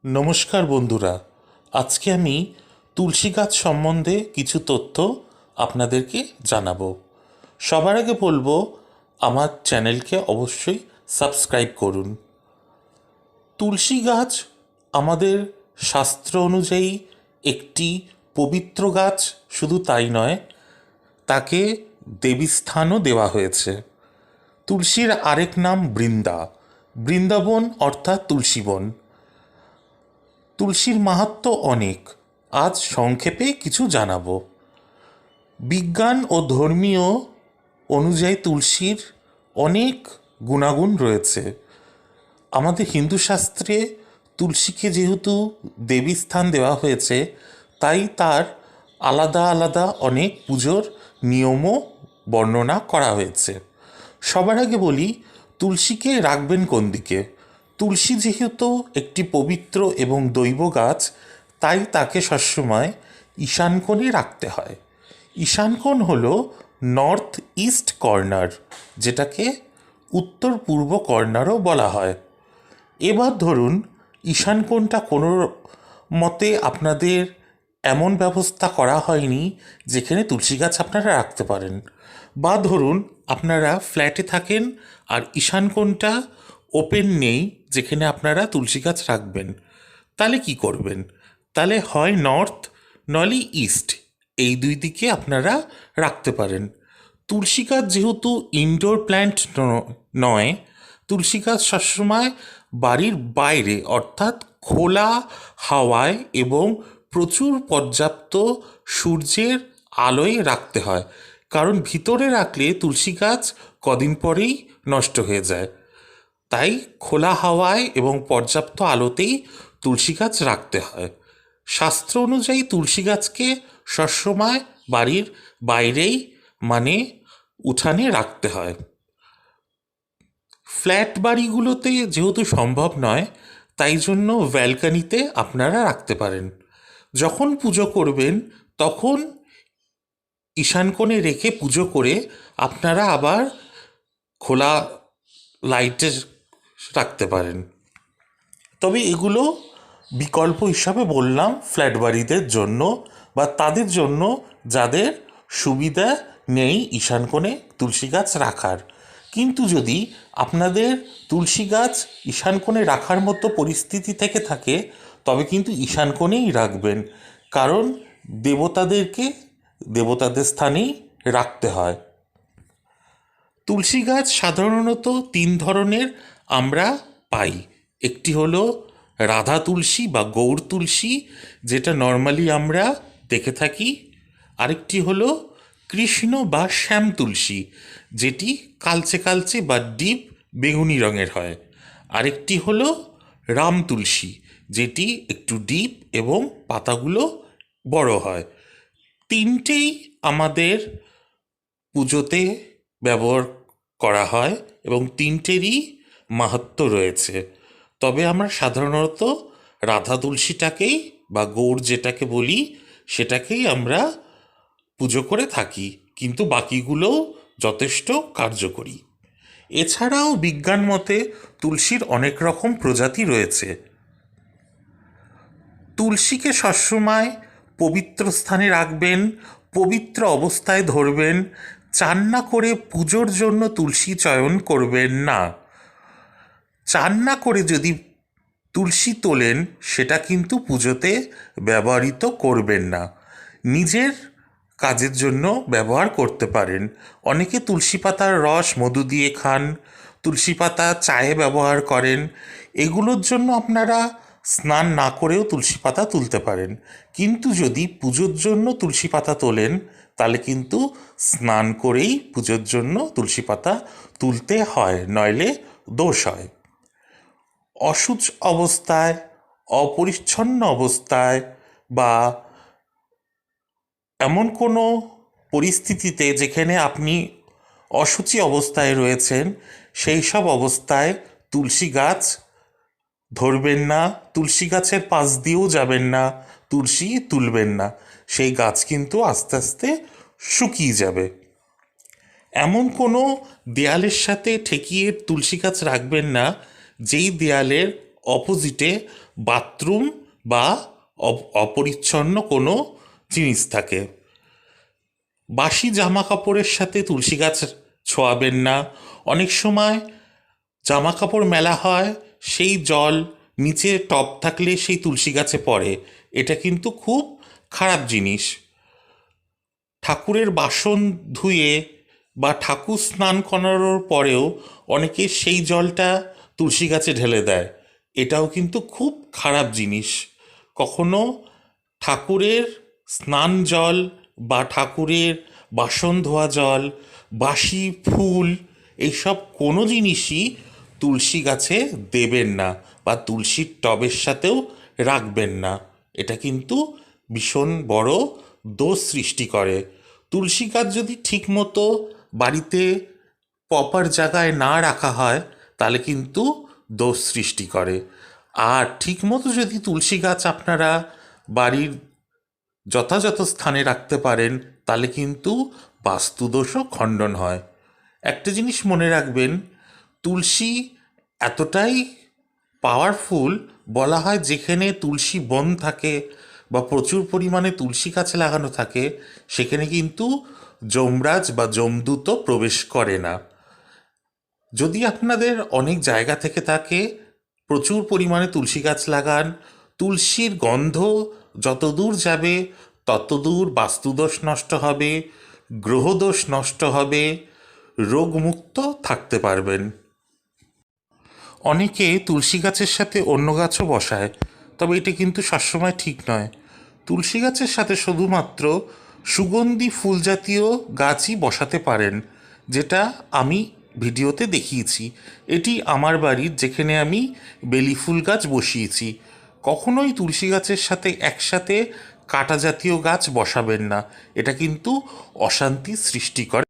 নমস্কার বন্ধুরা, আজকে আমি তুলসী গাছ সম্বন্ধে কিছু তথ্য আপনাদেরকে জানাবো। সবার আগে বলবো আমার চ্যানেলকে অবশ্যই সাবস্ক্রাইব করুন। তুলসী গাছ আমাদের শাস্ত্র অনুযায়ী একটি পবিত্র গাছ, শুধু তাই নয়, তাকে দেবীস্থানও দেওয়া হয়েছে। তুলসীর আরেক নাম বৃন্দাবন অর্থাৎ তুলসীবন। তুলসীর মাহাত্ম্য অনেক, আজ সংক্ষেপে কিছু জানাবো। বিজ্ঞান ও ধর্মীয় অনুযায়ী তুলসীর অনেক গুণাগুণ রয়েছে। আমাদের হিন্দু শাস্ত্রে তুলসীকে যেহেতু দেবী স্থান দেওয়া হয়েছে, তাই তার আলাদা আলাদা অনেক পুজোর নিয়মও বর্ণনা করা হয়েছে। সবার আগে বলি, তুলসীকে রাখবেন কোন দিকে। তুলসী যেহেতু একটি পবিত্র এবং দৈব গাছ, তাই তাকে সবসময় ঈশান কোণে রাখতে হয়। ঈশান কোণ হল নর্থ ইস্ট কর্নার, যেটাকে উত্তর পূর্ব কর্নারও বলা হয়। এবার ধরুন, ঈশান কোণটা কোনো মতে আপনাদের এমন ব্যবস্থা করা হয়নি যেখানে তুলসী গাছ আপনারা রাখতে পারেন, বা ধরুন আপনারা ফ্ল্যাটে থাকেন আর ঈশান কোণটা ওপেন নেই যেখানে আপনারা তুলসী গাছ রাখবেন। তাহলে কি করবেন? তাহলে হয় নর্থ নলি ইস্ট, এই দুই দিকে আপনারা রাখতে পারেন। তুলসী গাছ যেহেতু ইনডোর প্ল্যান্ট নয়, তুলসী গাছ সবসময় বাড়ির বাইরে অর্থাৎ খোলা হাওয়ায় এবং প্রচুর পর্যাপ্ত সূর্যের আলোয় রাখতে হয়, কারণ ভিতরে রাখলে তুলসী গাছ কদিন পরেই নষ্ট হয়ে যায়। তাই খোলা হাওয়ায় এবং পর্যাপ্ত আলোতেই তুলসী গাছ রাখতে হয়। শাস্ত্র অনুযায়ী তুলসী গাছকে সবসময় বাড়ির বাইরেই, মানে উঠানে রাখতে হয়। ফ্ল্যাট বাড়িগুলোতে যেহেতু সম্ভব নয়, তাই জন্য ব্যালকনিতে আপনারা রাখতে পারেন। যখন পুজো করবেন তখন ঈশান কোণে রেখে পুজো করে আপনারা আবার খোলা লাইটে রাখতে পারেন। তবে এগুলো বিকল্প হিসাবে বললাম ফ্ল্যাট বাড়িদের জন্য, বা তাদের জন্য যাদের সুবিধা নেই ঈশান কোণে তুলসী গাছ রাখার। কিন্তু যদি আপনাদের তুলসী গাছ ঈশান কোণে রাখার মতো পরিস্থিতি থেকে থাকে, তবে কিন্তু ঈশান কোণেই রাখবেন, কারণ দেবতাদেরকে দেবতাদের স্থানেই রাখতে হয়। তুলসী গাছ সাধারণত তিন ধরনের আমরা পাই। একটি হলো রাধা তুলসী বা গৌর তুলসী, যেটা নর্মালি আমরা দেখে থাকি। আরেকটি হলো কৃষ্ণ বা শ্যাম তুলসী, যেটি কালচে কালচে বা ডিপ বেগুনি রঙের হয়। আরেকটি হলো রাম তুলসী, যেটি একটু ডিপ এবং পাতাগুলো বড় হয়। তিনটেই আমাদের পুজোতে ব্যবহার করা হয় এবং তিনটেরই মাহাত্ম্য রয়েছে। তবে আমরা সাধারণত রাধা তুলসীটাকেই বা গৌড় যেটাকে বলি, সেটাকেই আমরা পুজো করে থাকি, কিন্তু বাকিগুলোও যথেষ্ট কার্যকরী। এছাড়াও বিজ্ঞান মতে তুলসীর অনেক রকম প্রজাতি রয়েছে। তুলসীকে সবসময় পবিত্র স্থানে রাখবেন, পবিত্র অবস্থায় ধরবেন। চান না করে পুজোর জন্য তুলসী চয়ন করবেন না। চান না করে যদি তুলসী তোলেন, সেটা কিন্তু পুজোতে ব্যবহৃত করবেন না। নিজের কাজের জন্য ব্যবহার করতে পারেন। অনেকে তুলসী পাতার রস মধু দিয়ে খান, তুলসী পাতা চায়ে ব্যবহার করেন। এগুলোর জন্য আপনারা স্নান না করেও তুলসী পাতা তুলতে পারেন। কিন্তু যদি পুজোর জন্য তুলসী পাতা তোলেন, তাহলে কিন্তু স্নান করেই পুজোর জন্য তুলসী পাতা তুলতে হয়, নইলে দোষ হয়। অশুচ অবস্থায়, অপরিচ্ছন্ন অবস্থায়, বা এমন কোনো পরিস্থিতিতে যেখানে আপনি অশুচি অবস্থায় রয়েছেন, সেই সব অবস্থায় তুলসী গাছ ধরবেন না, তুলসী গাছের পাশ দিয়েও যাবেন না, তুলসী তুলবেন না। সেই গাছ কিন্তু আস্তে আস্তে শুকিয়ে যাবে। এমন কোনো দেয়ালের সাথে ঠেকিয়ে তুলসী গাছ রাখবেন না যেই দেয়ালের অপোজিটে বাথরুম বা অপরিচ্ছন্ন কোনো জিনিস থাকে। বাসি জামা কাপড়ের সাথে তুলসী গাছ ছোঁয়াবেন না। অনেক সময় জামা কাপড় মেলা হয়, সেই জল নিচে টব থাকলে সেই তুলসী গাছে পড়ে। এটা কিন্তু খুব খারাপ জিনিস। ঠাকুরের বাসন ধুয়ে বা ঠাকুর স্নান করানোর পরেও অনেকে সেই জলটা তুলসী গাছে ঢেলে দেয়। এটাও কিন্তু খুব খারাপ জিনিস। কখনো ঠাকুরের স্নান জল বা ঠাকুরের বাসন ধোয়া জল, বাসি ফুল, এইসব কোনো জিনিসই তুলসী গাছে দেবেন না বা তুলসীর টবের সাথেও রাখবেন না। এটা কিন্তু ভীষণ বড় দোষ সৃষ্টি করে। তুলসী গাছ যদি ঠিকমতো বাড়িতে প্রপার জায়গায় না রাখা হয় তাহলে কিন্তু দোষ সৃষ্টি করে। আর ঠিকমতো যদি তুলসী গাছ আপনারা বাড়ির যথাযথ স্থানে রাখতে পারেন তাহলে কিন্তু বাস্তুদোষও খণ্ডন হয়। একটা জিনিস মনে রাখবেন, তুলসী এতটাই পাওয়ারফুল, বলা হয় যেখানে তুলসী বন থাকে বা প্রচুর পরিমাণে তুলসী গাছ লাগানো থাকে সেখানে কিন্তু যমরাজ বা যমদূতও প্রবেশ করে না। যদি আপনাদের অনেক জায়গা থেকে থাকে, প্রচুর পরিমাণে তুলসী গাছ লাগান। তুলসীর গন্ধ যতদূর যাবে ততদূর বাস্তুদোষ নষ্ট হবে, গ্রহদোষ নষ্ট হবে, রোগমুক্ত থাকতে পারবেন। অনেকে তুলসী গাছের সাথে অন্য গাছও বসায়, তবে এটি কিন্তু সবসময় ঠিক নয়। তুলসী গাছের সাথে শুধুমাত্র সুগন্ধি ফুল জাতীয় গাছই বসাতে পারেন, যেটা আমি ভিডিওতে দেখিয়েছি। এটি আমার বাড়ির, যেখানে আমি বেলি ফুল গাছ বসিয়েছি। কখনোই তুলসী গাছের সাথে একসাথে কাঁটা জাতীয় গাছ বসাবেন না, এটা কিন্তু অশান্তি সৃষ্টি করে।